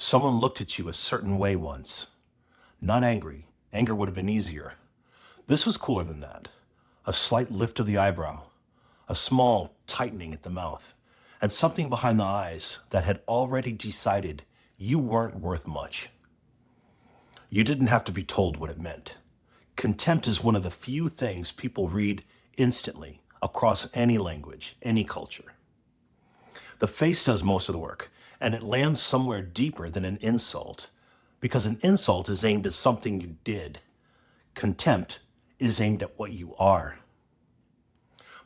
Someone looked at you a certain way once. Not angry. Anger would have been easier. This was cooler than that. A slight lift of the eyebrow, a small tightening at the mouth, and something behind the eyes that had already decided you weren't worth much. You didn't have to be told what it meant. Contempt is one of the few things people read instantly across any language, any culture. The face does most of the work, and it lands somewhere deeper than an insult, because an insult is aimed at something you did. Contempt is aimed at what you are.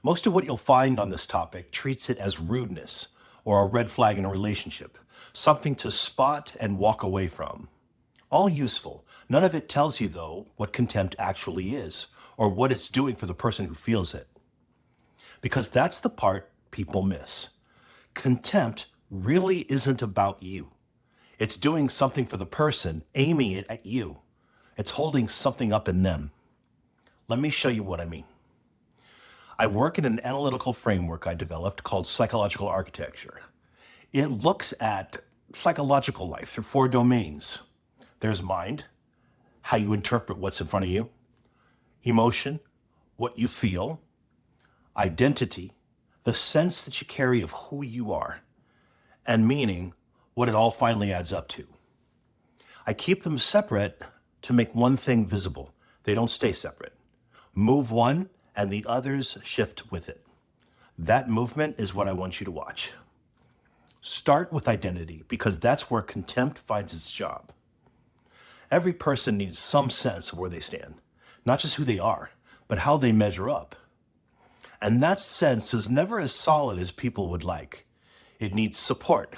Most of what you'll find on this topic treats it as rudeness or a red flag in a relationship, something to spot and walk away from. All useful. None of it tells you, though, what contempt actually is or what it's doing for the person who feels it. Because that's the part people miss. Contempt really isn't about you. It's doing something for the person, aiming it at you. It's holding something up in them. Let me show you what I mean. I work in an analytical framework I developed called psychological architecture. It looks at psychological life through 4 domains. There's mind, how you interpret what's in front of you, emotion, what you feel, identity, the sense that you carry of who you are, and meaning, what it all finally adds up to. I keep them separate to make one thing visible. They don't stay separate. Move one, and the others shift with it. That movement is what I want you to watch. Start with identity, because that's where contempt finds its job. Every person needs some sense of where they stand, not just who they are, but how they measure up. And that sense is never as solid as people would like. It needs support.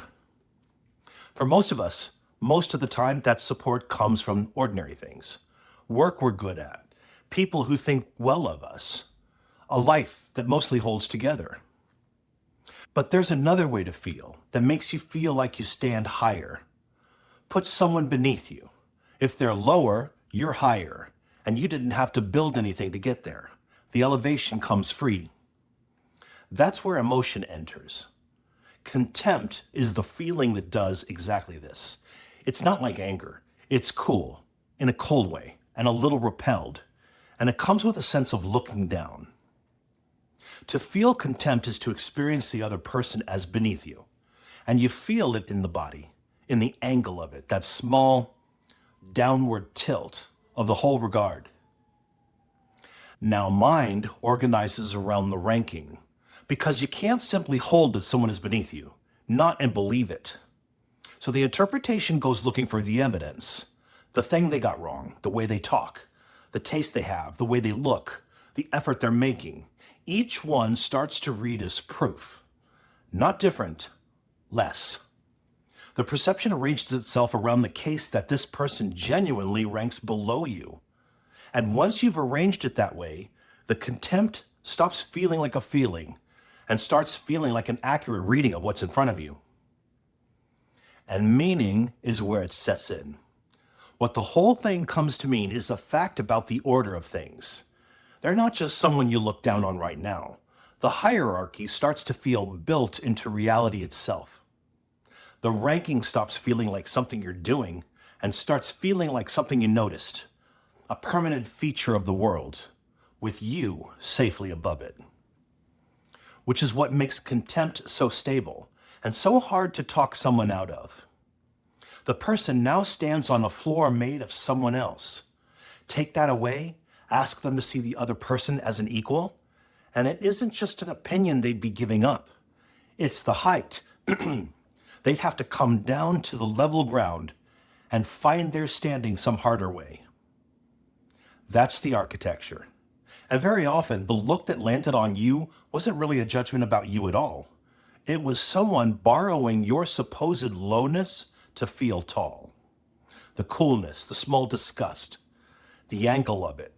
For most of us, most of the time, that support comes from ordinary things. Work we're good at, people who think well of us, a life that mostly holds together. But there's another way to feel that makes you feel like you stand higher. Put someone beneath you. If they're lower, you're higher, and you didn't have to build anything to get there. The elevation comes free. That's where emotion enters. Contempt is the feeling that does exactly this. It's not like anger. It's cool, in a cold way, and a little repelled. And it comes with a sense of looking down. To feel contempt is to experience the other person as beneath you. And you feel it in the body, in the angle of it, that small downward tilt of the whole regard. Now, mind organizes around the ranking, because you can't simply hold that someone is beneath you, not and believe it. So the interpretation goes looking for the evidence, the thing they got wrong, the way they talk, the taste they have, the way they look, the effort they're making. Each one starts to read as proof. Not different, less. The perception arranges itself around the case that this person genuinely ranks below you. And once you've arranged it that way, the contempt stops feeling like a feeling and starts feeling like an accurate reading of what's in front of you. And meaning is where it sets in. What the whole thing comes to mean is a fact about the order of things. They're not just someone you look down on right now. The hierarchy starts to feel built into reality itself. The ranking stops feeling like something you're doing and starts feeling like something you noticed, a permanent feature of the world, with you safely above it. Which is what makes contempt so stable and so hard to talk someone out of. The person now stands on a floor made of someone else. Take that away, ask them to see the other person as an equal, and it isn't just an opinion they'd be giving up. It's the height. They'd have to come down to the level ground and find their standing some harder way. That's the architecture. And very often, the look that landed on you wasn't really a judgment about you at all. It was someone borrowing your supposed lowness to feel tall. The coolness, the small disgust, the angle of it.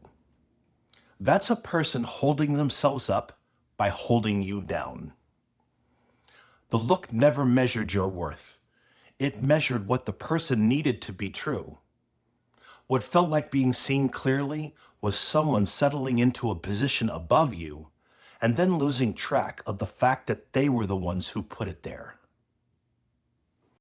That's a person holding themselves up by holding you down. The look never measured your worth. It measured what the person needed to be true. What felt like being seen clearly was someone settling into a position above you and then losing track of the fact that they were the ones who put it there.